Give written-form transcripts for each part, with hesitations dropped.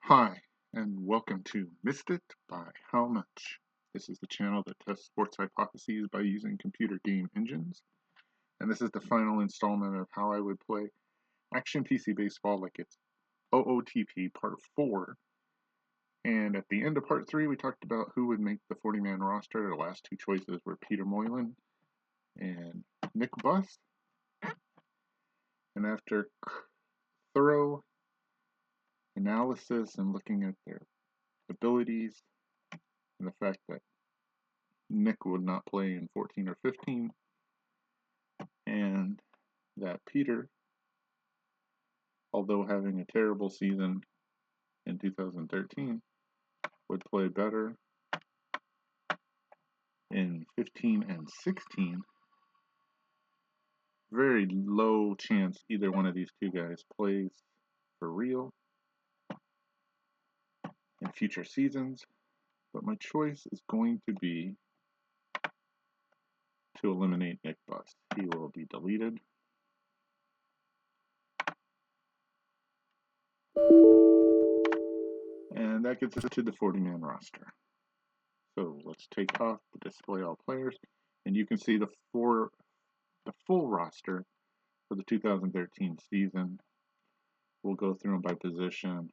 Hi, and welcome to Missed It by How Much. This is the channel that tests sports hypotheses by using computer game engines, and this is the final installment of how I would play Action PC Baseball like it's OOTP Part 4. And at the end of Part 3, we talked about who would make the 40-man roster. The last two choices were Peter Moylan and Nick Buss. And after thorough analysis and looking at their abilities and the fact that Nick would not play in 14 or 15, and that Peter, although having a terrible season in 2013, would play better in 15 and 16. Very low chance either one of these two guys plays for real in future seasons, but my choice is going to be to eliminate Nick Buss. He will be deleted. And that gets us to the 40-man roster. So let's take off the display all players, and you can see the full roster for the 2013 season. We'll go through them by position.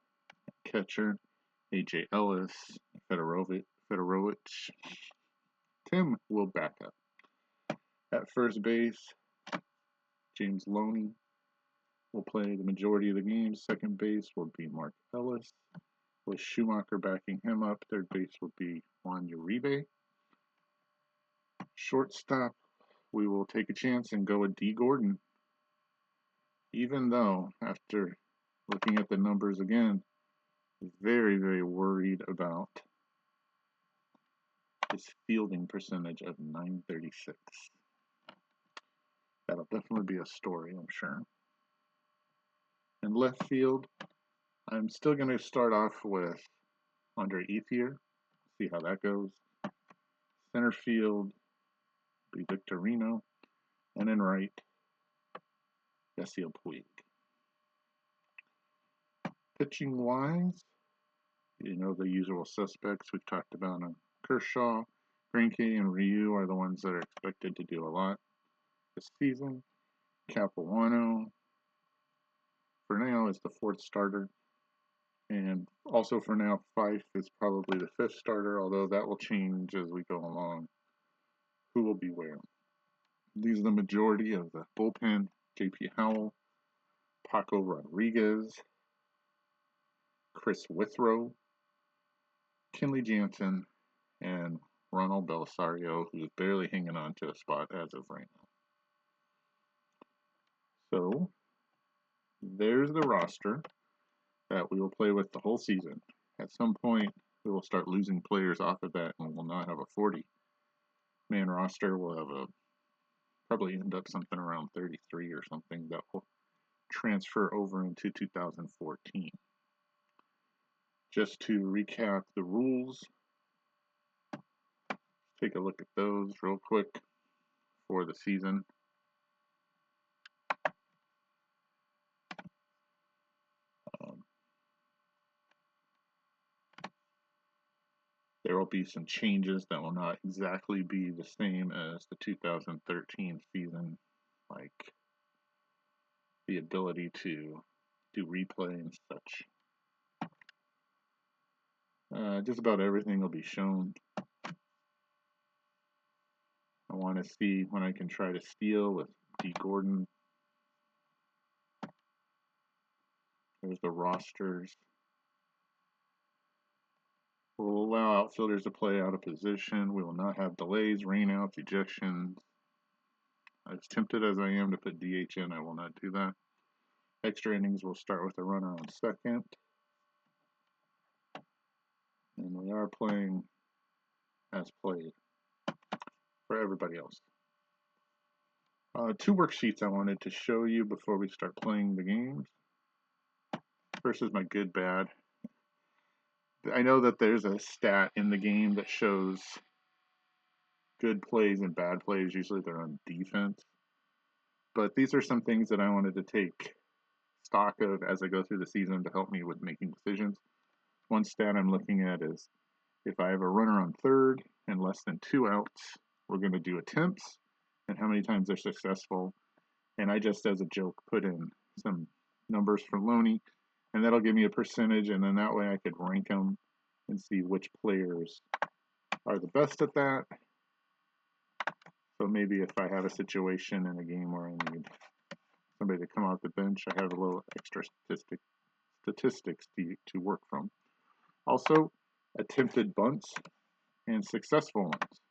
Catcher, A.J. Ellis, Fedorowicz. Tim will back up. At first base, James Loney will play the majority of the games. Second base will be Mark Ellis, with Schumacher backing him up. Third base will be Juan Uribe. Shortstop, we will take a chance and go with D. Gordon. Even though, after looking at the numbers again, very, very worried about his fielding percentage of .936. That'll definitely be a story, I'm sure. In left field, I'm still going to start off with Andre Ethier, see how that goes. Center field be Victorino, and in right, Yasiel Puig. Pitching wise, you know the usual suspects we've talked about on Kershaw, Greinke, and Ryu are the ones that are expected to do a lot this season. Capuano, for now, is the fourth starter. And also for now, Fife is probably the fifth starter, although that will change as we go along. Who will be where? These are the majority of the bullpen. J.P. Howell, Paco Rodriguez, Chris Withrow, Kenley Jansen, and Ronald Belisario, who's barely hanging on to a spot as of right now. So, there's the roster that we will play with the whole season. At some point, we will start losing players off of that and we'll not have a 40-man roster. We'll have probably end up something around 33 or something that will transfer over into 2014. Just to recap the rules, take a look at those real quick for the season. There will be some changes that will not exactly be the same as the 2013 season, like the ability to do replay and such. Just about everything will be shown. I want to see when I can try to steal with D. Gordon. There's the rosters. We'll allow outfielders to play out of position. We will not have delays, rainouts, ejections. As tempted as I am to put DH in, I will not do that. Extra innings will start with a runner on second. And we are playing as played for everybody else. Two worksheets I wanted to show you before we start playing the games. First is my good, bad. I know that there's a stat in the game that shows good plays and bad plays. Usually they're on defense. But these are some things that I wanted to take stock of as I go through the season to help me with making decisions. one stat I'm looking at is if I have a runner on third and less than 2 outs, we're going to do attempts and how many times they're successful. And I just, as a joke, put in some numbers for Loney, and that'll give me a percentage, and then that way I could rank them and see which players are the best at that. So maybe if I have a situation in a game where I need somebody to come off the bench, I have a little extra statistics to work from. Also, attempted bunts and successful ones.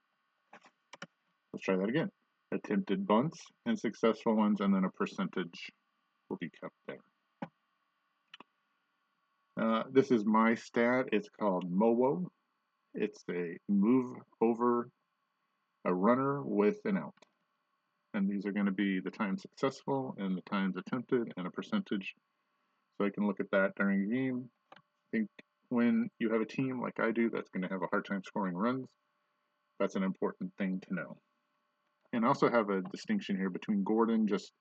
Let's try that again. Attempted bunts and successful ones, and then a percentage will be kept there. This is my stat. It's called MOWO. It's a move over a runner with an out. And these are going to be the time successful and the times attempted and a percentage. So I can look at that during a game. I think when you have a team like I do that's going to have a hard time scoring runs, that's an important thing to know. And I also have a distinction here between Gordon just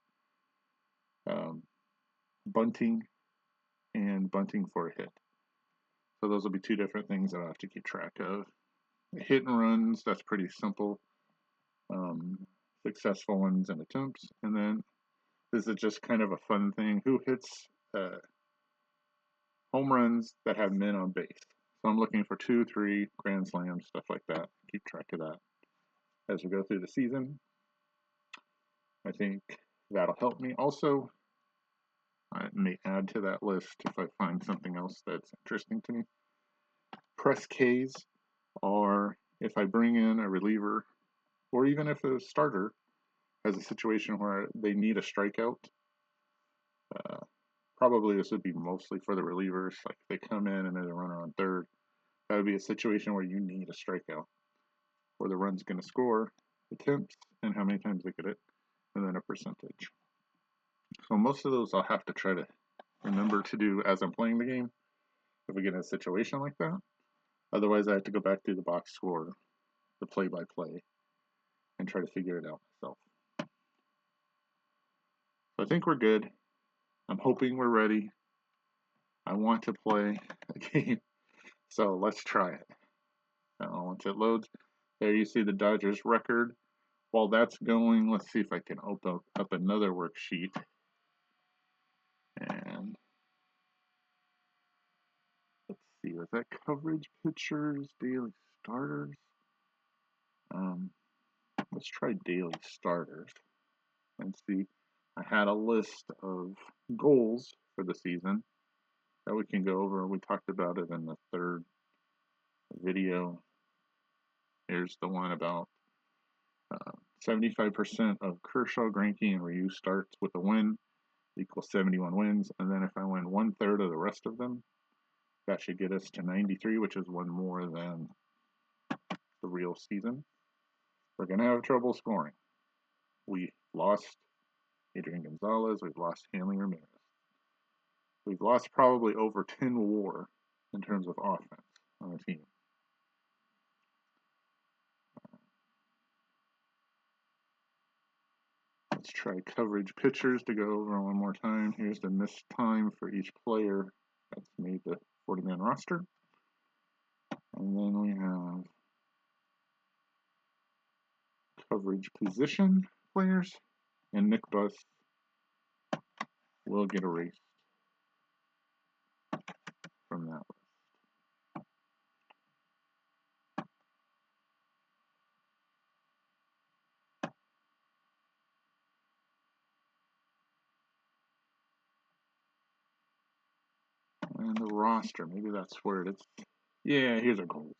bunting and bunting for a hit. So those will be two different things that I'll have to keep track of. Hit and runs, that's pretty simple. Successful ones and attempts. And then this is just kind of a fun thing. Who hits home runs that have men on base? So I'm looking for 2, 3 grand slams, stuff like that. Keep track of that as we go through the season. I think that'll help me. Also, I may add to that list if I find something else that's interesting to me. Press Ks, or if I bring in a reliever, or even if a starter has a situation where they need a strikeout. Probably this would be mostly for the relievers. Like if they come in and there's a runner on third, that would be a situation where you need a strikeout, where the run's going to score, attempts, and how many times they get it, and then a percentage. So most of those I'll have to try to remember to do as I'm playing the game if we get in a situation like that. Otherwise, I have to go back through the box score, the play-by-play, and try to figure it out myself. So I think we're good. I'm hoping we're ready. I want to play a game, so let's try it. Now, once it loads, there you see the Dodgers record. While that's going, let's see if I can open up another worksheet. And let's see, was that coverage pitchers, daily starters? Let's try daily starters and see. I had a list of goals for the season that we can go over. We talked about it in the third video. Here's the one about 75% of Kershaw, Greinke, and Ryu starts with a win equals 71 wins. And then if I win 1/3 of the rest of them, that should get us to 93, which is one more than the real season. We're going to have trouble scoring. We lost Adrian Gonzalez. We've lost Hanley Ramirez. We've lost probably over 10 WAR in terms of offense on the team. Let's try coverage pitchers to go over one more time. Here's the missed time for each player that's made the 40-man roster. And then we have coverage position players, and Nick Buss will get erased from that list. And the roster, maybe that's where it is. Yeah, here's our goals.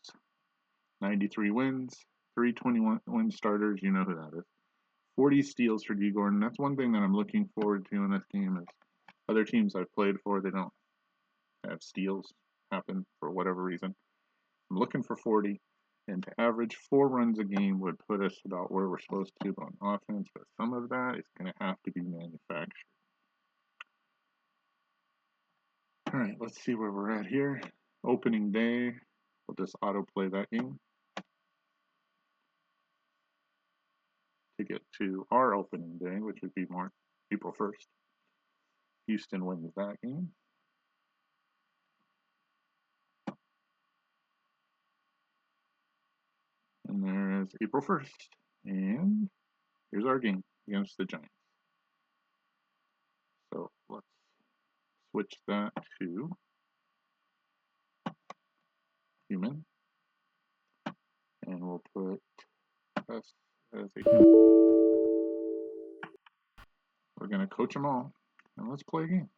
93 wins, 321 win starters, you know who that is. 40 steals for D. Gordon. That's one thing that I'm looking forward to in this game is other teams I've played for, they don't have steals happen for whatever reason. I'm looking for 40, and to average 4 runs a game would put us about where we're supposed to on offense, but some of that is going to have to be manufactured. All right, let's see where we're at here. Opening day, we'll just autoplay that game to get to our opening day, which would be April 1st. Houston wins that game. is April 1st, and here's our game against the Giants. So let's switch that to human, and we'll put us as a human. We're going to coach them all, and let's play a game.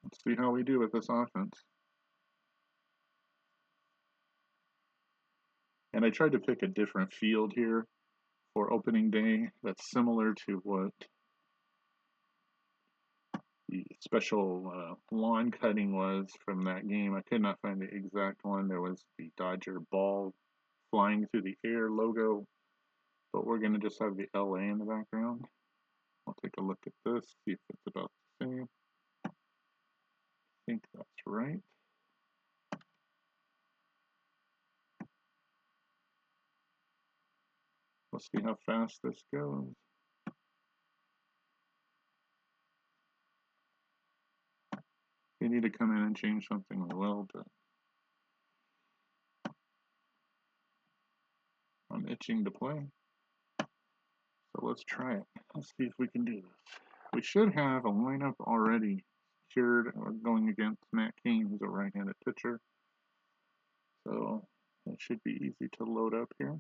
Let's see how we do with this offense. And I tried to pick a different field here for opening day that's similar to what the special lawn cutting was from that game. I could not find the exact one. There was the Dodger ball flying through the air logo, but we're going to just have the LA in the background. I'll take a look at this, see if it's about the same. I think that's right. Let's see how fast this goes. If you need to come in and change something, I will, but I'm itching to play. So let's try it. Let's see if we can do this. We should have a lineup already cured going against Matt Cain, who's a right-handed pitcher. So it should be easy to load up here.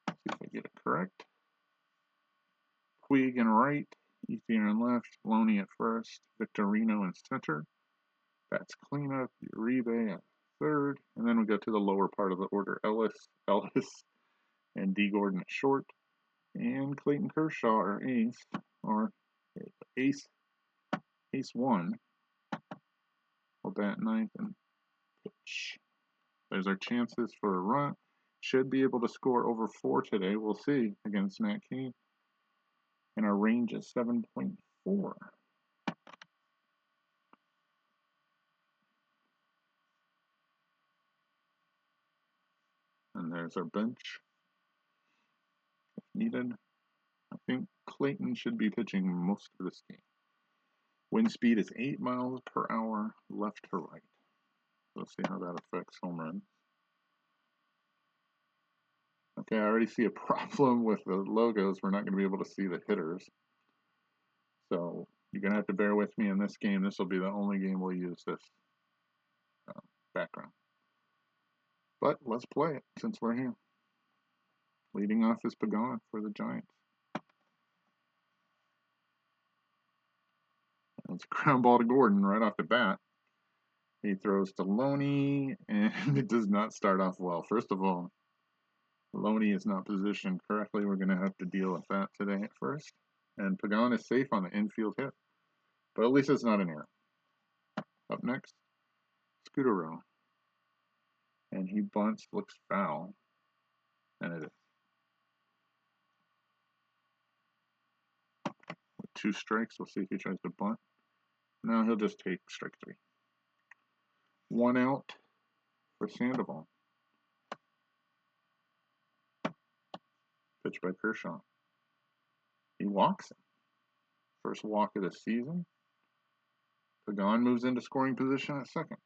See if I get it correct. Puig in right, Ethier in left, Loney at first, Victorino in center. That's cleanup, Uribe at third, and then we go to the lower part of the order. Ellis, and D. Gordon at short, and Clayton Kershaw, our ace, or ace one, will bat ninth and pitch. There's our chances for a run. Should be able to score over 4 today. We'll see against Matt Cain. And our range is 7.4. And there's our bench if needed. I think Clayton should be pitching most of this game. Wind speed is 8 miles per hour left to right. Let's see how that affects home runs. Okay, I already see a problem with the logos. We're not going to be able to see the hitters. So you're going to have to bear with me in this game. This will be the only game we'll use this background. But let's play it since we're here. Leading off is Pagan for the Giants. It's a ground ball to Gordon right off the bat. He throws to Loney, and it does not start off well. First of all, Loney is not positioned correctly. We're going to have to deal with that today at first. And Pagan is safe on the infield hit. But at least it's not an error. Up next, Scudero. And he bunts, looks foul. And it is. With 2 strikes, we'll see if he tries to bunt. No, he'll just take strike 3. 1 out for Sandoval. Pitch by Kershaw. He walks him. First walk of the season. Pagan moves into scoring position at second.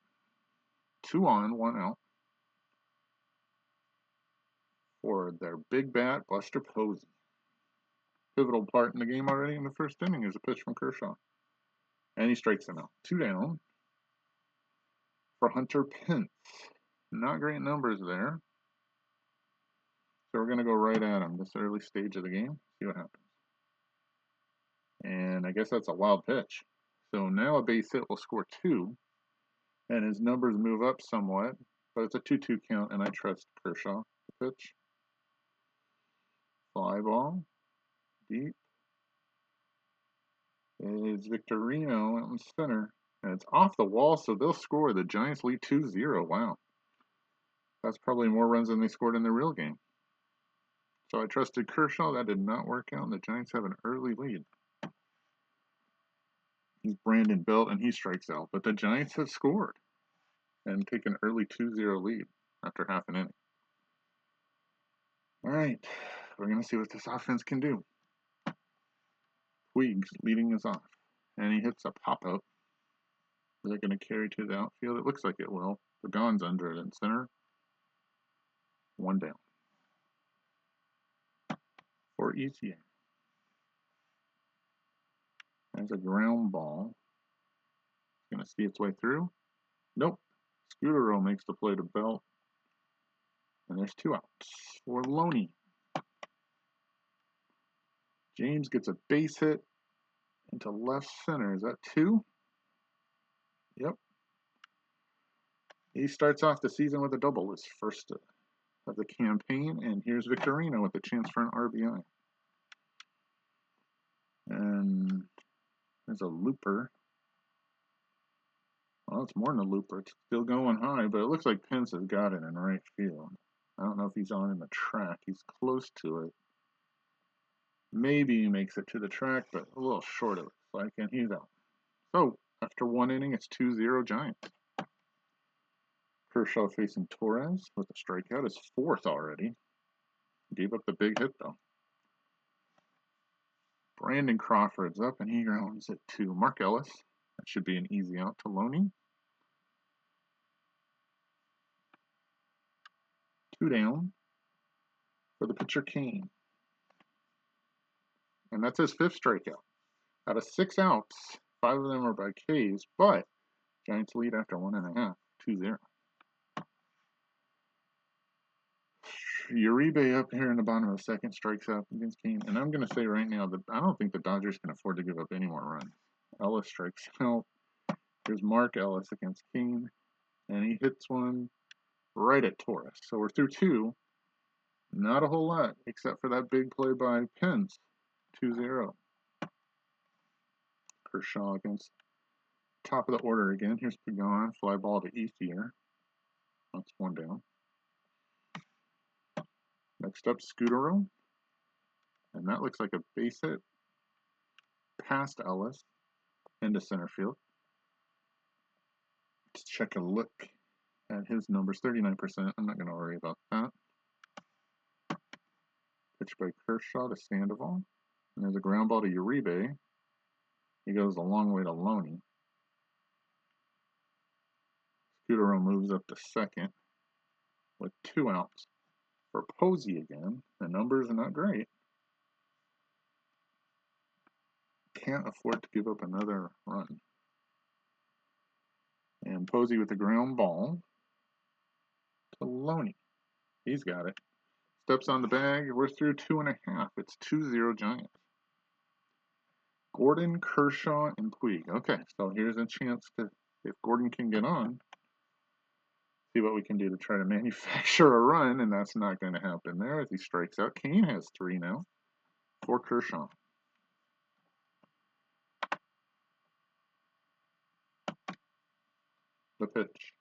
2 on, 1 out. For their big bat, Buster Posey. Pivotal part in the game already in the first inning is a pitch from Kershaw. And he strikes him out. 2 down. For Hunter Pence. Not great numbers there. So we're going to go right at him this early stage of the game. See what happens. And I guess that's a wild pitch. So now a base hit will score 2. And his numbers move up somewhat. But it's a 2-2 count, and I trust Kershaw to pitch. Fly ball. Deep. Is Victorino out in center. And it's off the wall, so they'll score. The Giants lead 2-0. Wow. That's probably more runs than they scored in the real game. So I trusted Kershaw. That did not work out, and the Giants have an early lead. He's Brandon Belt, and he strikes out. But the Giants have scored and take an early 2-0 lead after half an inning. All right, we're going to see what this offense can do. Puig's leading us off, and he hits a pop-up. Is it going to carry to the outfield? It looks like it will. Pagan's under it in center. One down. For easier. There's a ground ball. It's going to see its way through. Nope. Scutaro makes the play to Belt. And there's 2 outs for Loney. James gets a base hit into left center. Is that 2? Yep. He starts off the season with a double, his first of the campaign. And here's Victorino with a chance for an RBI. And there's a looper. Well, it's more than a looper. It's still going high, but it looks like Pence has got it in right field. I don't know if he's on in the track. He's close to it. Maybe he makes it to the track, but a little short of it. Like, and he's out. So, after 1 inning, it's 2-0 Giants. Kershaw facing Torres with a strikeout. His 4th already. Gave up the big hit, though. Brandon Crawford's up, and he grounds it to Mark Ellis. That should be an easy out to Loney. 2 down for the pitcher Kane. And that's his 5th strikeout. Out of 6 outs, 5 of them are by Ks, but Giants lead after 1.5, 2-0. Uribe up here in the bottom of the 2nd strikes out against Kane. And I'm going to say right now that I don't think the Dodgers can afford to give up any more runs. Ellis strikes out. Here's Mark Ellis against Kane. And he hits one right at Torres. So we're through 2. Not a whole lot, except for that big play by Pence. 2-0. Kershaw against top of the order again. Here's Pagan. Fly ball to Ethier. That's 1 down. Next up, Scutaro. And that looks like a base hit. Past Ellis. Into center field. Let's check a look at his numbers. 39%. I'm not going to worry about that. Pitch by Kershaw to Sandoval. And there's a ground ball to Uribe. He goes a long way to Loney. Scutaro moves up to 2nd with 2 outs. For Posey again, the numbers are not great. Can't afford to give up another run. And Posey with the ground ball to Loney. He's got it. Steps on the bag. We're through 2.5. It's 2-0 Giants. Gordon, Kershaw, and Puig. Okay, so here's a chance to, if Gordon can get on, see what we can do to try to manufacture a run, and that's not going to happen there as he strikes out. Kane has 3 now for Kershaw. The pitch.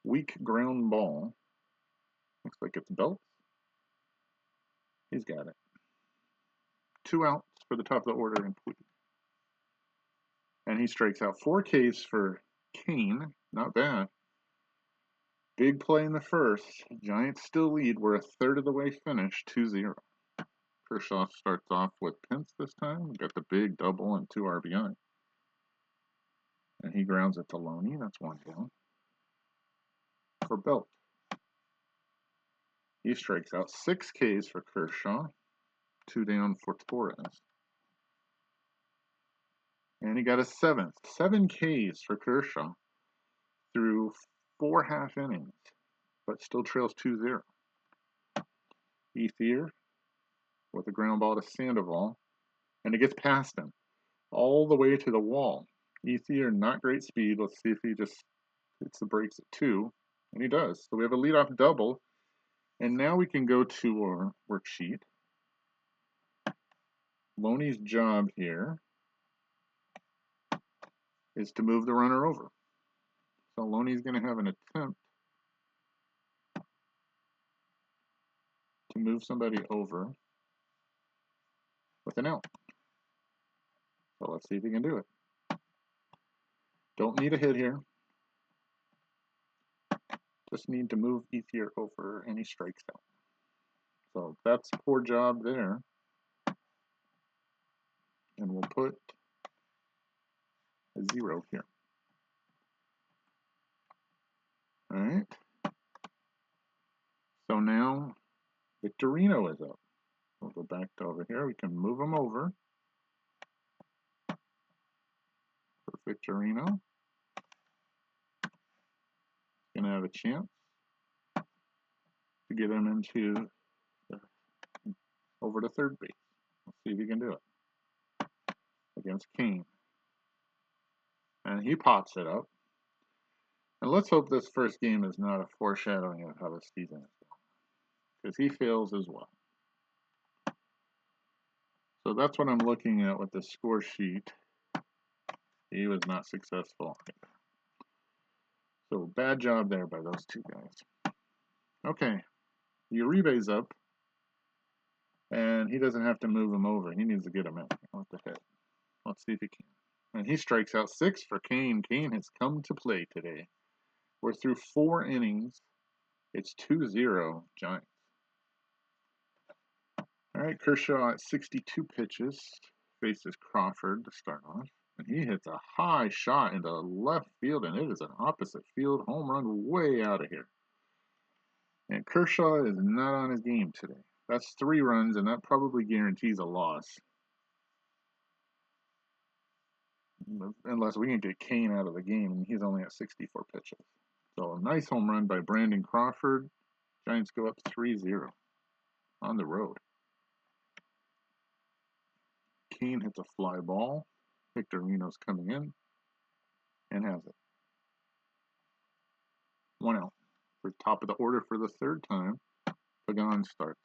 Weak ground ball. Looks like it's Belt. He's got it. 2 outs for the top of the order and Puig. And he strikes out. 4 Ks for Kane. Not bad. Big play in the first. Giants still lead. We're a third of the way finished. 2-0. Kershaw starts off with Pence this time. We got the big double and 2 RBI. And he grounds it to Loney. That's 1 down. For Belt. He strikes out. 6 Ks for Kershaw. 2 down for Torres. And he got a 7th. 7 Ks for Kershaw through 4 half innings, but still trails 2-0. Ethier with a ground ball to Sandoval, and it gets past him all the way to the wall. Ethier, not great speed. Let's see if he just hits the brakes at 2, and he does. So we have a leadoff double, and now we can go to our worksheet. Loney's job here is to move the runner over. So Loney's going to have an attempt to move somebody over with an out. So let's see if he can do it. Don't need a hit here. Just need to move Ethier over, and he strikes out. So that's a poor job there. And we'll put a 0 here. All right. So now Victorino is up. We'll go back to over here. We can move him over for Victorino. Gonna have a chance to get him into over to third base. Let's see if he can do it against Kane. And he pops it up. And let's hope this first game is not a foreshadowing of how the season is going, because he fails as well. So that's what I'm looking at with the score sheet. He was not successful. So bad job there by those two guys. Okay, Uribe's up, and he doesn't have to move him over. He needs to get him in with the hit. Let's see if he can. And he strikes out 6 for Kane. Kane has come to play today. We're through 4 innings. It's 2-0 Giants. All right, Kershaw at 62 pitches faces Crawford to start off. And he hits a high shot into left field, and it is an opposite field home run way out of here. And Kershaw is not on his game today. That's 3 runs, and that probably guarantees a loss. Unless we can get Kane out of the game, and he's only at 64 pitches. So a nice home run by Brandon Crawford. Giants go up 3-0 on the road. Kane hits a fly ball. Victorino's coming in and has it. 1 out. For top of the order for the 3rd time, Pagan starts.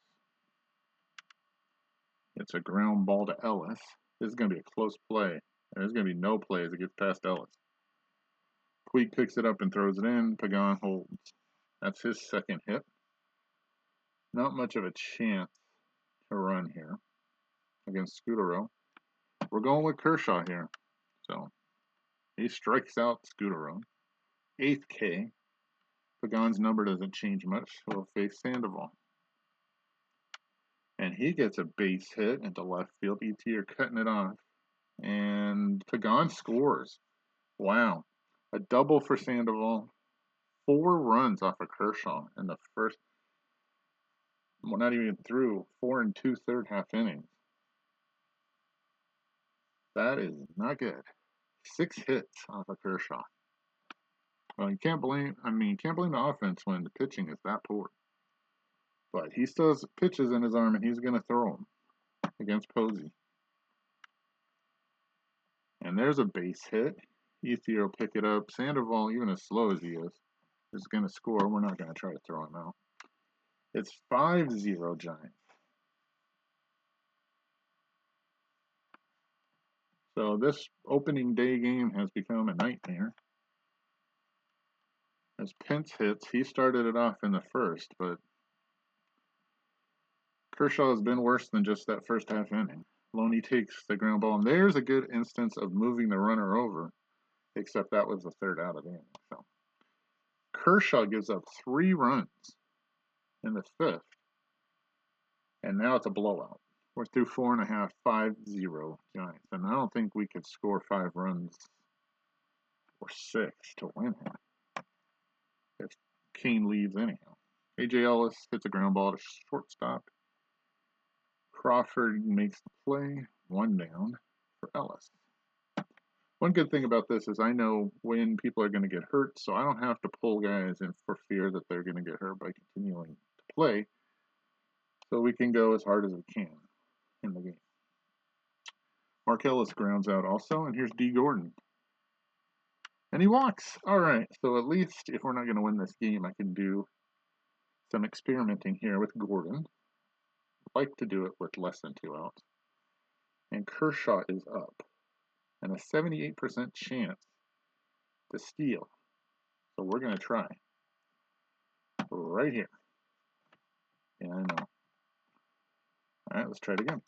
It's a ground ball to Ellis. This is going to be a close play. There's going to be no play as it gets past Ellis. Puig picks it up and throws it in. Pagan holds. That's his 2nd hit. Not much of a chance to run here against Scudero. We're going with Kershaw here. So he strikes out Scudero. 8th K. Pagan's number doesn't change much. He'll face Sandoval. And he gets a base hit into left field. ET are cutting it off. And Pagan scores. Wow. A double for Sandoval. 4 runs off of Kershaw in the first, well, not even through 4 2/3 half innings. That is not good. 6 hits off of Kershaw. Well, you can't blame the offense when the pitching is that poor. But he still has pitches in his arm, and he's going to throw them against Posey. And there's a base hit. Ethier will pick it up. Sandoval, even as slow as he is going to score. We're not going to try to throw him out. It's 5-0 Giants. So this opening day game has become a nightmare. As Pence hits, he started it off in the first, but Kershaw has been worse than just that first half inning. Loney takes the ground ball, and there's a good instance of moving the runner over, except that was the 3rd out of the inning. So Kershaw gives up 3 runs in the 5th, and now it's a blowout. We're through 4.5, 5-0 Giants, and I don't think we could score 5 runs or 6 to win here if Kane leaves anyhow. A.J. Ellis hits a ground ball to shortstop. Crawford makes the play. 1 down for Ellis. One good thing about this is I know when people are going to get hurt, so I don't have to pull guys in for fear that they're going to get hurt by continuing to play. So we can go as hard as we can in the game. Mark Ellis grounds out also, and here's D. Gordon. And he walks. All right, so at least if we're not going to win this game, I can do some experimenting here with Gordon. I'd like to do it with less than 2 outs. And Kershaw is up. And a 78% chance to steal. So we're going to try. Right here. Yeah, I know. Alright, let's try it again.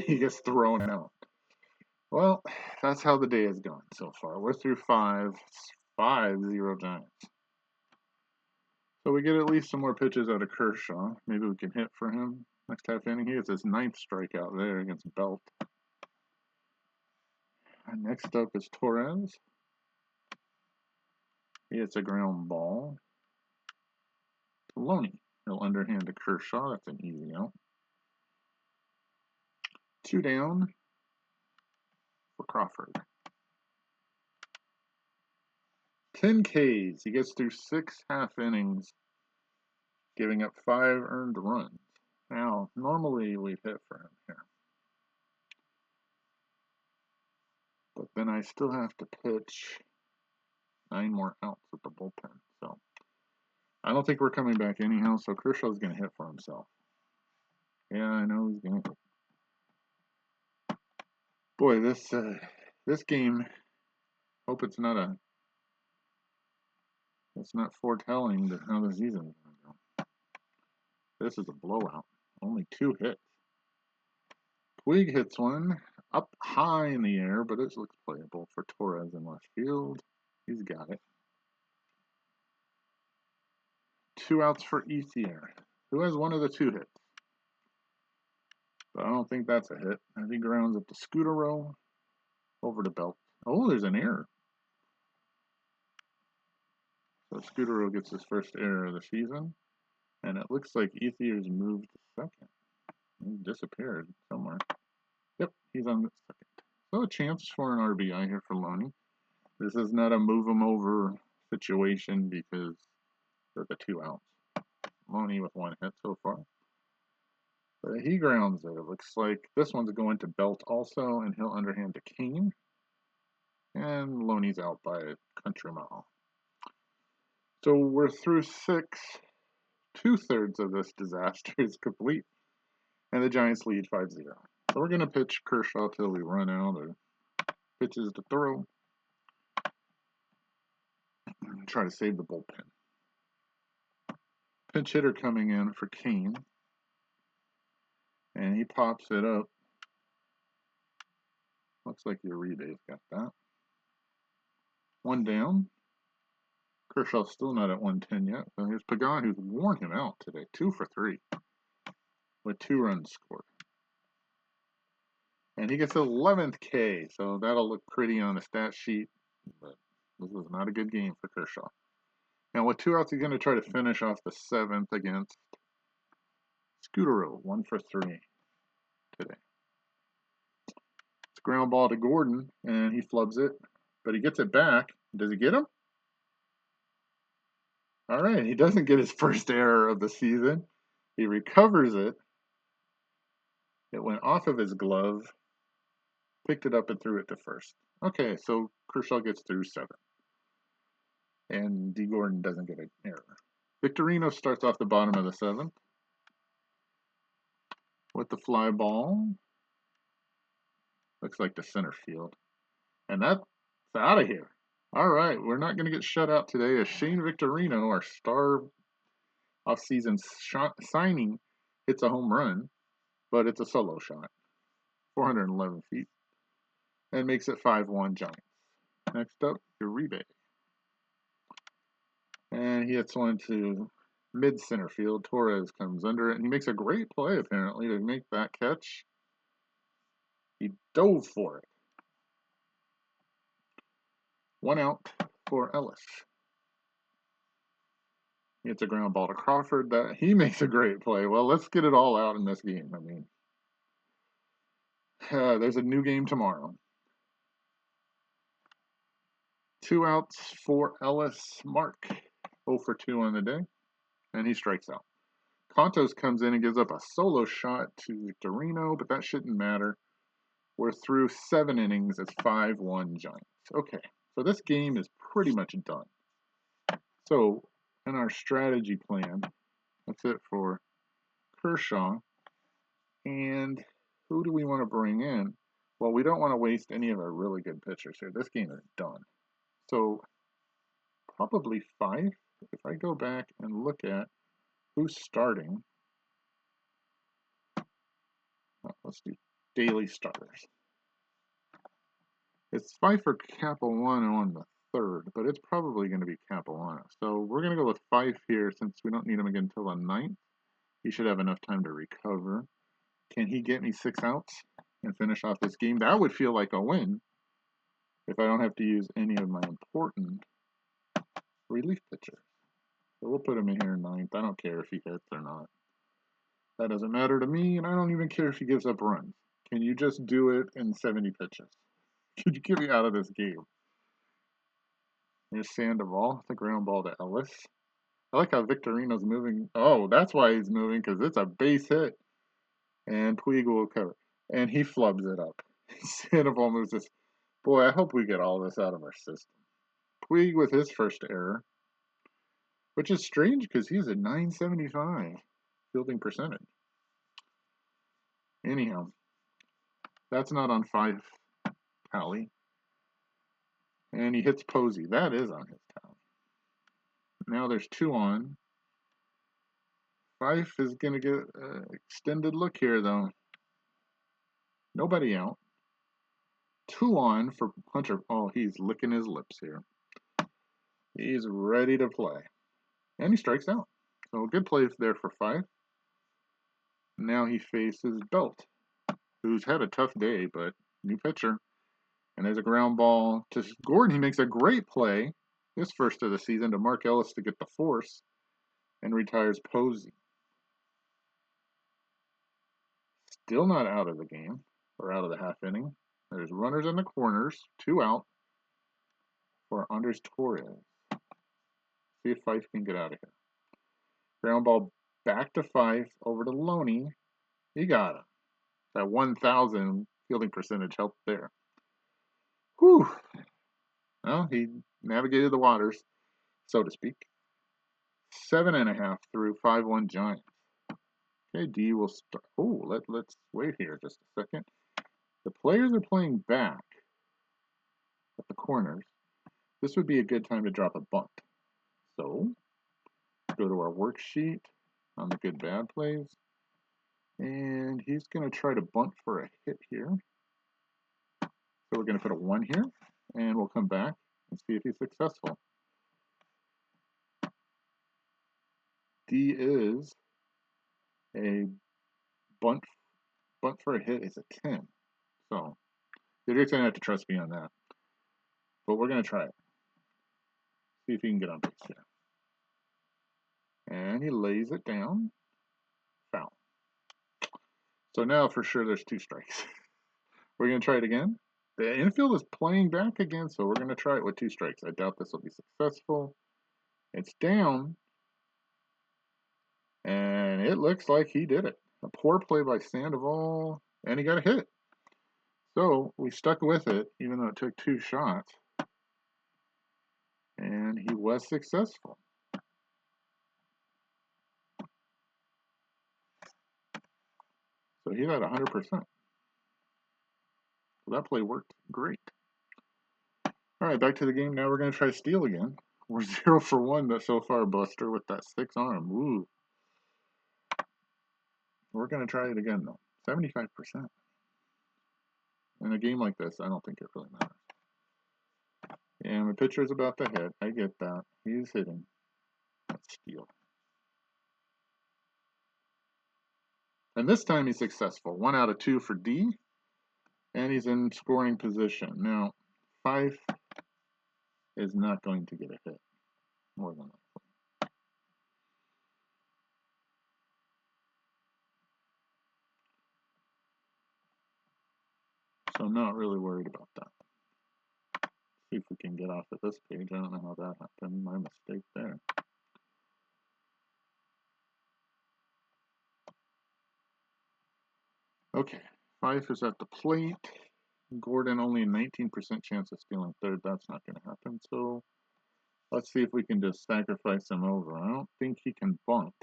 He gets thrown out. Well, that's how the day has gone so far. We're through 5-0 Giants. So we get at least some more pitches out of Kershaw. Maybe we can hit for him next half inning. He gets his 9th strikeout there against Belt. And next up is Torres. He hits a ground ball to Loney. He'll underhand to Kershaw. That's an easy out. 2 down for Crawford. 10 Ks. He gets through 6 half innings, giving up 5 earned runs. Now, normally we've hit for him here. But then I still have to pitch 9 more outs with the bullpen. So I don't think we're coming back anyhow, so Kershaw's going to hit for himself. Yeah, I know he's going to hit. Boy, this game, hope it's not foretelling how the season is going to go. This is a blowout. Only 2 hits. Puig hits one up high in the air, but it looks playable for Torres in left field. He's got it. 2 outs for Ethier, who has one of the 2 hits. But I don't think that's a hit. As he grounds up to Scudero over to Belt. Oh, there's an error. So Scudero gets his first error of the season. And it looks like Ethier's moved to second. He disappeared somewhere. Yep, he's on the second. So a chance for an RBI here for Loney. This is not a move him over situation because of the 2 outs. Loney with 1 hit so far. But he grounds it. It looks like this one's going to Belt also, and he'll underhand to Kane. And Loney's out by a country mile. So we're through 6. 2/3 of this disaster is complete. And the Giants lead 5-0. So we're going to pitch Kershaw till we run out of pitches to throw. Try to save the bullpen. Pinch hitter coming in for Kane. And he pops it up. Looks like Uribe's got that. 1 down. Kershaw's still not at 110 yet. So here's Pagan, who's worn him out today. 2 for 3 with 2 runs scored. And he gets 11th K, so that'll look pretty on the stat sheet. But this was not a good game for Kershaw. Now with 2 outs, he's going to try to finish off the 7th against Scudero. 1 for 3 today. It's a ground ball to Gordon, and he flubs it. But he gets it back. Does he get him? All right, he doesn't get his first error of the season. He recovers it. It went off of his glove, picked it up and threw it to first. Okay, so Kershaw gets through 7. And D. Gordon doesn't get an error. Victorino starts off the bottom of the 7th with the fly ball. Looks like the center field. And that's out of here. All right, we're not going to get shut out today as Shane Victorino, our star off-season signing, hits a home run, but it's a solo shot, 411 feet, and makes it 5-1 Giants. Next up, Uribe. And he hits one to mid-center field. Torres comes under it, and he makes a great play, apparently, to make that catch. He dove for it. 1 out for Ellis. It's a ground ball to Crawford. That he makes a great play. Well, let's get it all out in this game. I mean, there's a new game tomorrow. 2 outs for Ellis. Mark 0 for 2 on the day, and he strikes out. Contos comes in and gives up a solo shot to Victorino, but that shouldn't matter. We're through 7 innings. It's 5-1 Giants. Okay, so this game is pretty much done. So in our strategy plan, that's it for Kershaw. And who do we want to bring in? Well, we don't want to waste any of our really good pitchers here. This game is done. So probably 5. If I go back and look at who's starting, let's do daily starters. It's 5 for Capuano on the 3rd, but it's probably going to be Capuano. So we're going to go with 5 here since we don't need him again until the 9th. He should have enough time to recover. Can he get me 6 outs and finish off this game? That would feel like a win if I don't have to use any of my important relief pitcher. So we'll put him in here ninth. I don't care if he hits or not. That doesn't matter to me, and I don't even care if he gives up runs. Can you just do it in 70 pitches? Could you get me out of this game? There's Sandoval, the ground ball to Ellis. I like how Victorino's moving. Oh, that's why he's moving, because it's a base hit. And Puig will cover. And he flubs it up. Sandoval moves this. Boy, I hope we get all this out of our system. Puig with his first error, which is strange because he's at 975 fielding percentage. Anyhow, that's not on 5 tally. And he hits Posey. That is on his tally. Now there's 2 on. Fife is going to get an extended look here, though. Nobody out. 2 on for Hunter. Oh, he's licking his lips here. He's ready to play. And he strikes out. So good play there for Fife. Now he faces Belt, who's had a tough day, but new pitcher. And there's a ground ball to Gordon. He makes a great play, his first of the season, to Mark Ellis to get the force and retires Posey. Still not out of the game, or out of the half inning. There's runners in the corners, 2 out for Andres Torres. See if Fife can get out of here. Ground ball back to Fife, over to Loney. He got him. That 1,000 fielding percentage helped there. Whew. Well, he navigated the waters, so to speak. 7.5 through 5-1 Giants. Okay, D will start. Oh, let's wait here just a second. The players are playing back at the corners. This would be a good time to drop a bunt. So, go to our worksheet on the good bad plays. And he's going to try to bunt for a hit here. So we're going to put a 1 here, and we'll come back and see if he's successful. D is a bunt for a hit is a 10. So you're just going to have to trust me on that. But we're going to try it. See if he can get on base here. And he lays it down. Foul. So now for sure there's 2 strikes. We're going to try it again. The infield is playing back again, so we're going to try it with 2 strikes. I doubt this will be successful. It's down. And it looks like he did it. A poor play by Sandoval, and he got a hit. So we stuck with it, even though it took 2 shots. And he was successful. So he's at 100%. So that play worked great. All right, back to the game. Now we're going to try steal again. We're 0 for 1 so far, Buster, with that 6 arm. Ooh. We're going to try it again, though. 75%. In a game like this, I don't think it really matters. And the pitcher's about to hit. I get that. He's hitting. Let's steal. And this time he's successful. 1 out of 2 for D. And he's in scoring position. Now, Fife is not going to get a hit. More than likely. So I'm not really worried about that. See if we can get off of this page. I don't know how that happened. My mistake there. Okay, Fife is at the plate. Gordon only a 19% chance of stealing third. That's not going to happen. So let's see if we can just sacrifice him over. I don't think he can bunt.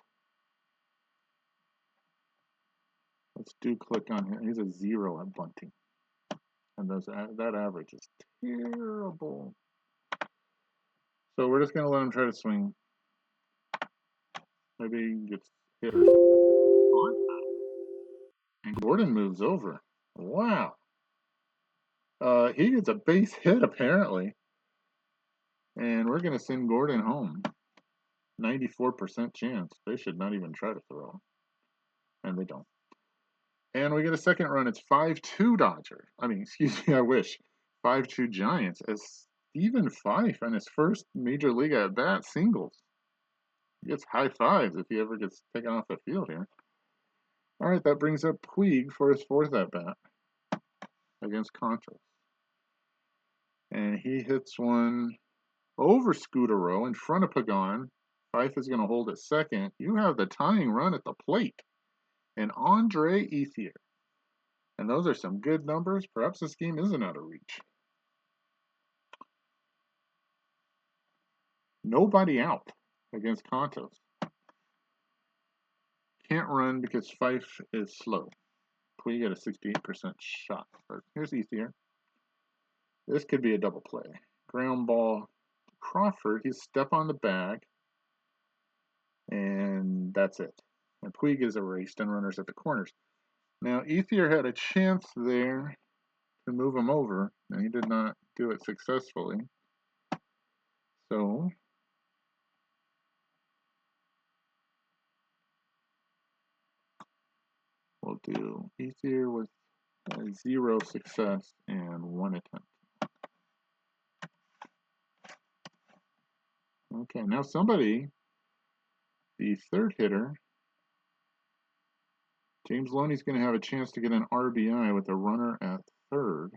Let's do click on him. He's a 0 at bunting. And that average is terrible. So we're just going to let him try to swing. Maybe he gets hit or and Gordon moves over. Wow. He gets a base hit, apparently. And we're going to send Gordon home. 94% chance. They should not even try to throw. And they don't. And we get a second run. It's 5-2 Dodgers. I mean, excuse me, I wish. 5-2 Giants. As Stephen Fife on his first major league at bat singles. He gets high fives if he ever gets taken off the field here. All right, that brings up Puig for his fourth at bat against Contos. And he hits one over Scudero in front of Pagan. Fife is going to hold at second. You have the tying run at the plate. And Andre Ethier. And those are some good numbers. Perhaps this game isn't out of reach. Nobody out against Contos. Can't run because Fife is slow. Puig at a 68% shot. Here's Ethier. This could be a double play. Ground ball to Crawford. He's step on the bag. And that's it. And Puig is erased and runners at the corners. Now, Ethier had a chance there to move him over, and he did not do it successfully. So, we'll do Ethier with 0 success and 1 attempt. Okay, now somebody, the third hitter, James Loney's going to have a chance to get an RBI with a runner at third.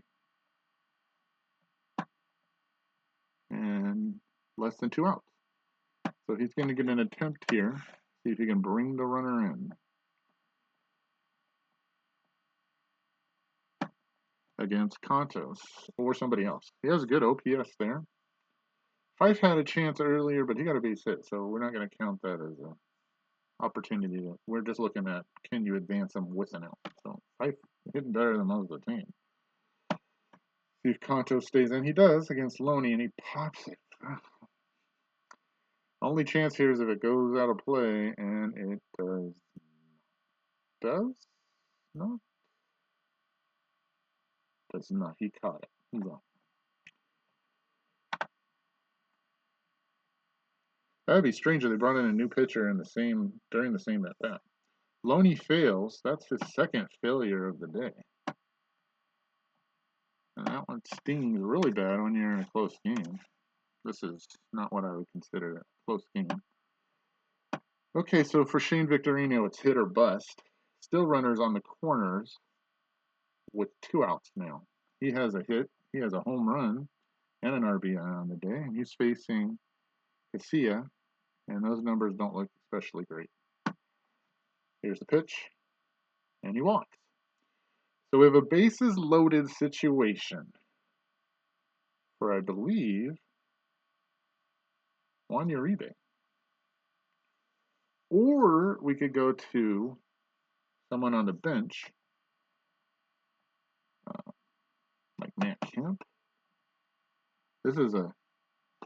And less than 2 outs. So he's going to get an attempt here. See if he can bring the runner in. Against Contos or somebody else. He has a good OPS there. Fife had a chance earlier, but he got a base hit, so we're not going to count that as an opportunity. We're just looking at can you advance him with an out. So Fife hitting better than most of the team. See if Contos stays in. He does against Loney, and he pops it. Only chance here is if it goes out of play, and it does. Does? No? Does not. He caught it. He's on. That'd be strange if they brought in a new pitcher in during the same at bat. Loney fails. That's his second failure of the day. And that one stings really bad when you're in a close game. This is not what I would consider a close game. Okay, so for Shane Victorino, it's hit or bust. Still runners on the corners with 2 outs now. He has a hit, he has a home run, and an RBI on the day, and he's facing Casilla, and those numbers don't look especially great. Here's the pitch, and he walks. So we have a bases loaded situation for, I believe, Juan Uribe. Or we could go to someone on the bench, like Matt Kemp. This is a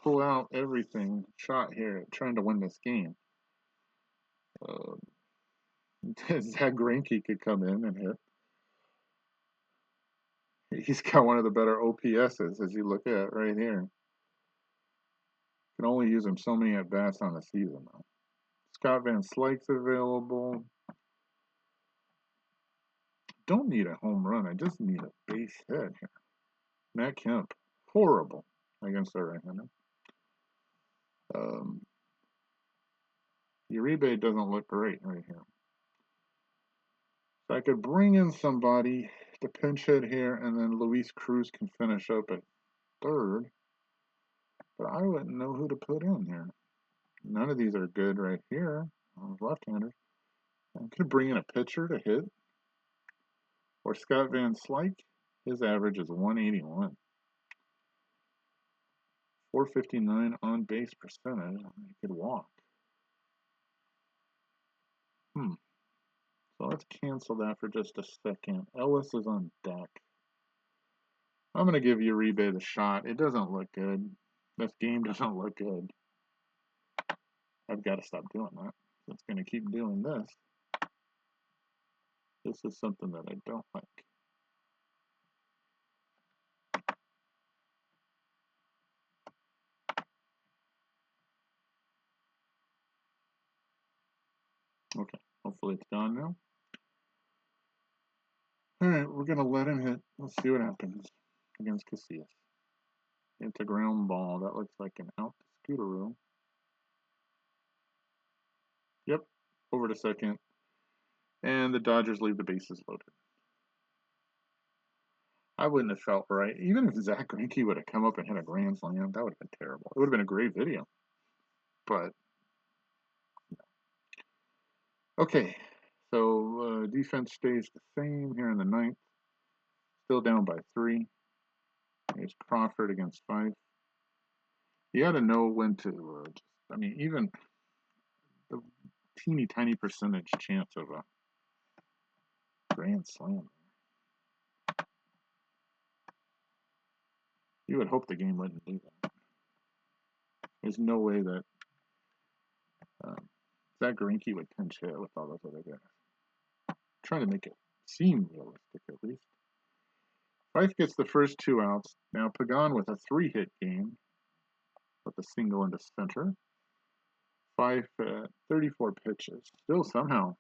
pull out everything shot here, trying to win this game. Zach Greinke could come in and hit. He's got one of the better OPSs as you look at right here. Can only use him so many at bats on the season though. Scott Van Slyke's available. Don't need a home run. I just need a base hit here. Matt Kemp, horrible against the right-hander. Uribe doesn't look great right here. So I could bring in somebody to pinch hit here, and then Luis Cruz can finish up at third. But I wouldn't know who to put in here. None of these are good right here. Left-handers. I could bring in a pitcher to hit. Or Scott Van Slyke. His average is 181. 459 on base percentage. He could walk. So let's cancel that for just a second. Ellis is on deck. I'm going to give Uribe the shot. It doesn't look good. This game doesn't look good. I've got to stop doing that. It's going to keep doing this. This is something that I don't like. Okay, hopefully it's gone now. All right, we're going to let him hit. Let's see what happens against Casillas. It's a ground ball. That looks like an out to Scooteroo. Yep, over to second. And the Dodgers leave the bases loaded. I wouldn't have felt right. Even if Zach Greinke would have come up and hit a grand slam, that would have been terrible. It would have been a great video. But, okay. So, defense stays the same here in the ninth. Still down by 3. Here's Crawford against 5. You got to know when to, I mean, even the teeny tiny percentage chance of a grand slam. You would hope the game wouldn't do that. There's no way that Zach Greinke would pinch hit with all those other guys. Trying to make it seem realistic at least. Fife gets the first 2 outs. Now Pagan with a 3-hit game with a single into center. Fife 34 pitches. Still somehow,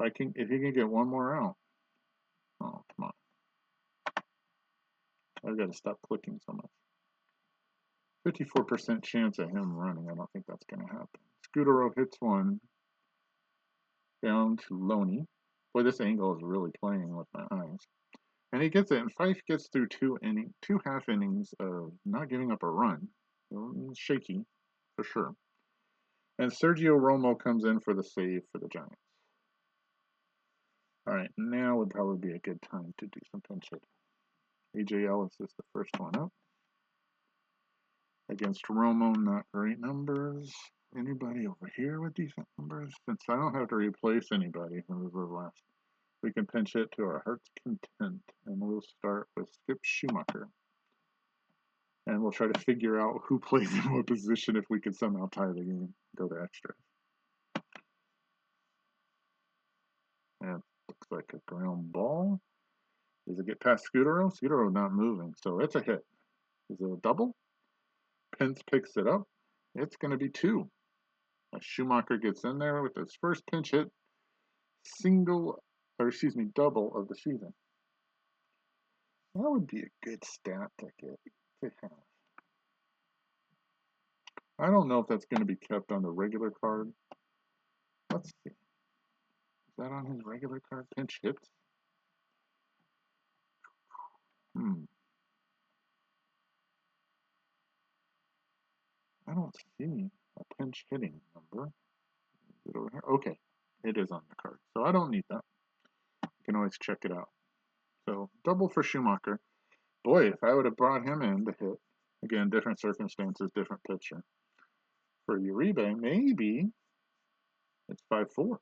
if he can get one more out. Oh, come on. I've got to stop clicking so much. 54% chance of him running. I don't think that's going to happen. Scooteroo hits one down to Loney. Boy, this angle is really playing with my eyes. And he gets it, and Fife gets through 2 half innings of not giving up a run. Shaky, for sure. And Sergio Romo comes in for the save for the Giants. All right, now would probably be a good time to do some pinch hitting. A.J. Ellis is the first one up. Against Romo, not great numbers. Anybody over here with decent numbers? Since I don't have to replace anybody from the last, we can pinch hit to our heart's content. And we'll start with Skip Schumacher. And we'll try to figure out who plays in what position if we can somehow tie the game, go to extra. And looks like a ground ball. Does it get past Scooteroo? Scooteroo not moving, so it's a hit. Is it a double? Pence picks it up. It's going to be 2. Schumacher gets in there with his first pinch hit, double of the season. That would be a good stat to have. I don't know if that's going to be kept on the regular card. Let's see. Is that on his regular card? Pinch hits? I don't see a pinch hitting number. Is it over here? Okay, it is on the card. So I don't need that. You can always check it out. So double for Schumacher. Boy, if I would have brought him in to hit, again, different circumstances, different pitcher. For Uribe, maybe it's 5-4.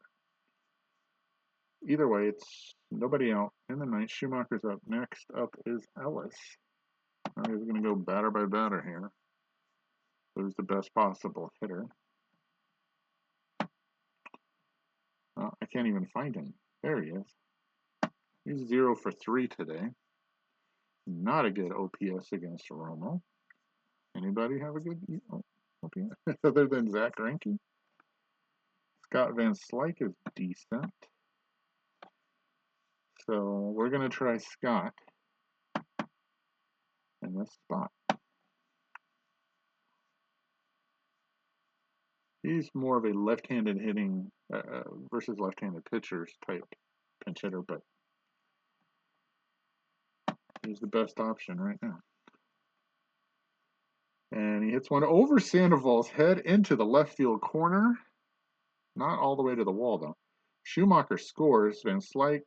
Either way, it's nobody out in the ninth. Schumacher's up. Next up is Ellis. Now he's going to go batter by batter here. Who's the best possible hitter? I can't even find him. There he is. He's 0 for 3 today. Not a good OPS against Romo. Anybody have a good OPS other than Zach Greinke? Scott Van Slyke is decent. So we're going to try Scott in this spot. He's more of a left-handed hitting versus left-handed pitchers type pinch hitter, but he's the best option right now. And he hits one over Sandoval's head into the left field corner. Not all the way to the wall, though. Schumacher scores. Van Slyke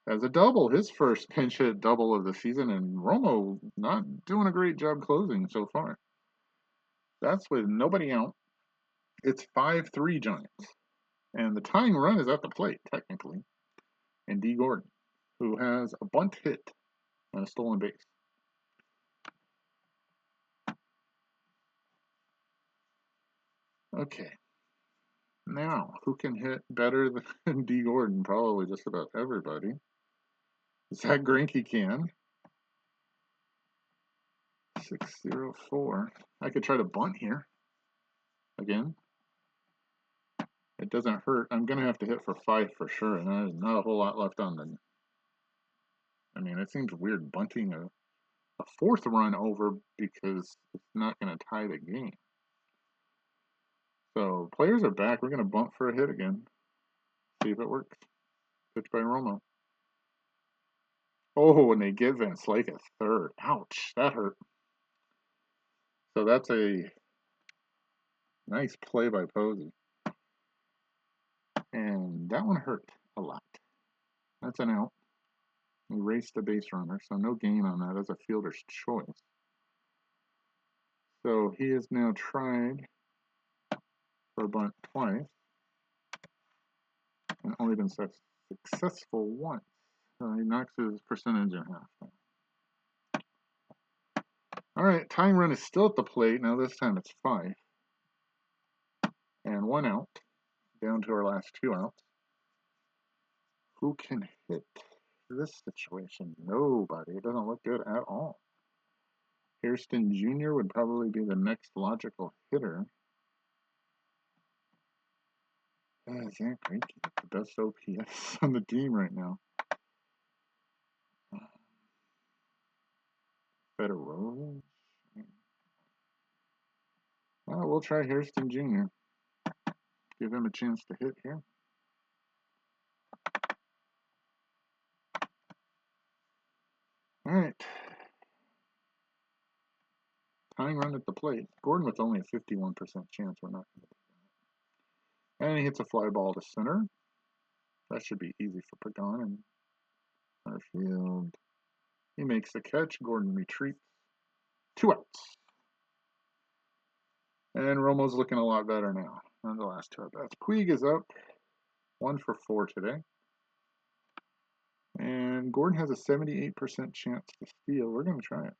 has a double, his first pinch hit double of the season, and Romo not doing a great job closing so far. That's with nobody out. It's 5-3 Giants. And the tying run is at the plate, technically. And D. Gordon, who has a bunt hit and a stolen base. Okay. Now, who can hit better than D. Gordon? Probably just about everybody. Zach Greinke can. 604. I could try to bunt here. Again. It doesn't hurt. I'm going to have to hit for 5 for sure, and there's not a whole lot left on the I mean, it seems weird bunting a fourth run over because it's not going to tie the game. So players are back. We're going to bunt for a hit again. See if it works. Pitch by Romo. Oh, and they give Van Slyke a third. Ouch, that hurt. So that's a nice play by Posey. And that one hurt a lot. That's an out. We raced the base runner, so no gain on that as a fielder's choice. So he has now tried for a bunt twice and only been successful once. So he knocks his percentage in half. All right, tying run is still at the plate. Now this time it's 5. And 1 out, down to our last 2 outs. Who can hit this situation? Nobody. It doesn't look good at all. Hairston Jr. would probably be the next logical hitter. Zach Greinke, the best OPS on the team right now. Better roll. Well, we'll try Hairston Jr. Give him a chance to hit here. All right. Tying run at the plate. Gordon with only a 51% chance. We're not going to do that. And he hits a fly ball to center. That should be easy for Pagan and our field. He makes the catch. Gordon retreats. 2 outs. And Romo's looking a lot better now on the last 2 at-bats. Puig is up 1 for 4 today. And Gordon has a 78% chance to steal. We're going to try it.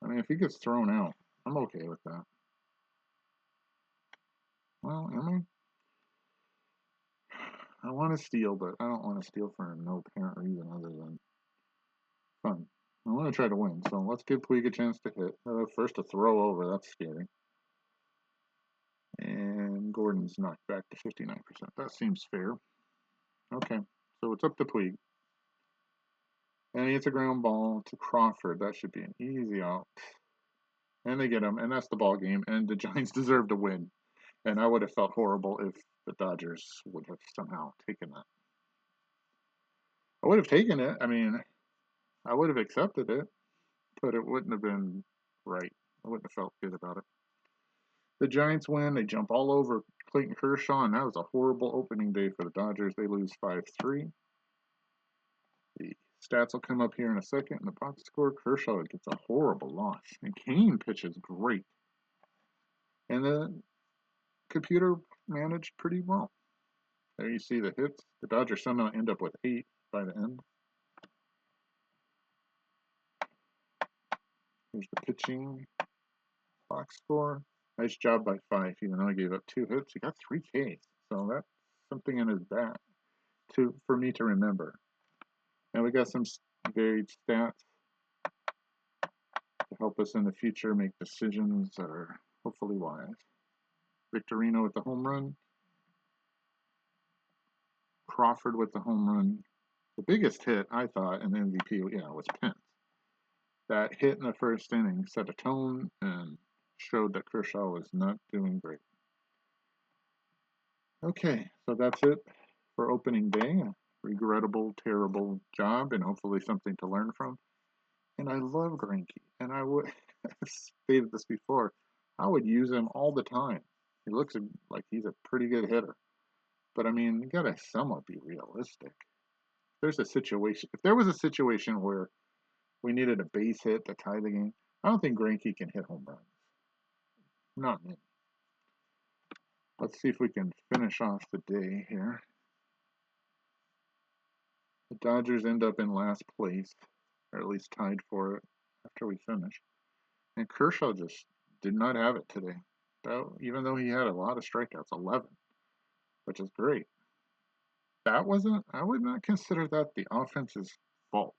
I mean, if he gets thrown out, I'm okay with that. Well, am I want to steal, but I don't want to steal for no apparent reason other than fun. I want to try to win, so let's give Puig a chance to hit. First to throw over, that's scary. And Gordon's knocked back to 59%. That seems fair. Okay, so it's up to Puig. And he hits a ground ball to Crawford. That should be an easy out. And they get him, and that's the ball game. And the Giants deserve to win. And I would have felt horrible if the Dodgers would have somehow taken that. I would have taken it. I mean, I would have accepted it, but it wouldn't have been right. I wouldn't have felt good about it. The Giants win. They jump all over Clayton Kershaw, and that was a horrible opening day for the Dodgers. They lose 5-3. The stats will come up here in a second. In the box score, Kershaw gets a horrible loss. And Kane pitches great. And the computer managed pretty well. There you see the hits. The Dodgers somehow end up with 8 by the end. Here's the pitching box score. Nice job by Fife, even though he gave up 2 hits. He got 3 Ks. So that's something in his bat for me to remember. And we got some varied stats to help us in the future make decisions that are hopefully wise. Victorino with the home run. Crawford with the home run. The biggest hit, I thought, in the MVP, was Pence. That hit in the first inning set a tone and showed that Kershaw was not doing great. Okay, so that's it for opening day. A regrettable, terrible job, and hopefully something to learn from. And I love Greinke, and I would I've stated this before. I would use him all the time. He looks like he's a pretty good hitter, but I mean, you gotta somewhat be realistic. If there was a situation where we needed a base hit to tie the game, I don't think Greinke can hit home runs. Not me. Let's see if we can finish off the day here. The Dodgers end up in last place, or at least tied for it after we finish. And Kershaw just did not have it today, even though he had a lot of strikeouts, 11, which is great. I would not consider that the offense's fault.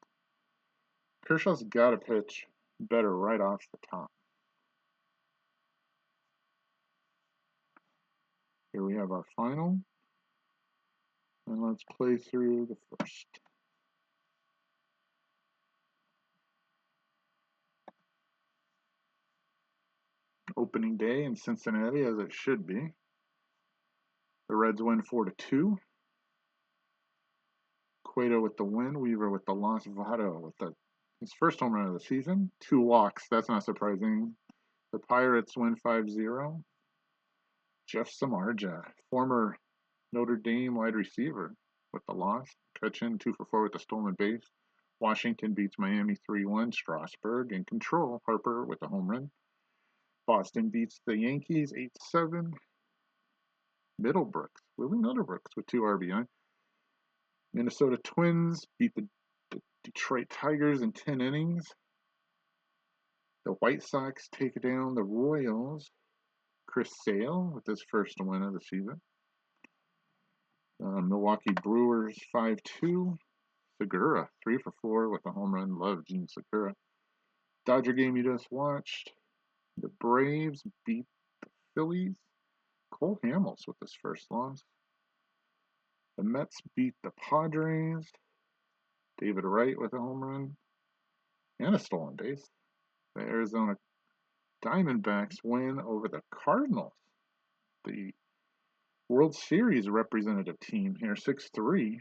Kershaw's got to pitch better right off the top. Here we have our final. And let's play through the first. opening day in Cincinnati, as it should be. The Reds win 4-2. Cueto with the win, Weaver with the loss, Votto with his first home run of the season. 2 walks, that's not surprising. The Pirates win 5-0. Jeff Samardzija, former Notre Dame wide receiver, with the loss. Cutchin 2 for 4 with the stolen base. Washington beats Miami 3-1. Strasburg in control. Harper with the home run. Boston beats the Yankees 8-7. Willie Middlebrooks with 2 RBI. Minnesota Twins beat the Detroit Tigers in 10 innings. The White Sox take down the Royals. Chris Sale with his first win of the season. Milwaukee Brewers 5-2. Segura 3 for 4 with a home run. Love Gene Segura. Dodger game you just watched. The Braves beat the Phillies. Cole Hamels with his first loss. The Mets beat the Padres. David Wright with a home run and a stolen base. The Arizona Diamondbacks win over the Cardinals, the World Series representative team here, 6-3.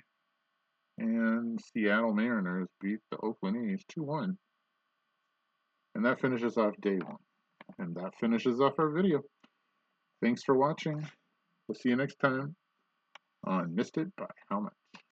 And Seattle Mariners beat the Oakland A's 2-1. And that finishes off day 1. And that finishes off our video. Thanks for watching. We'll see you next time on Missed It by How Much.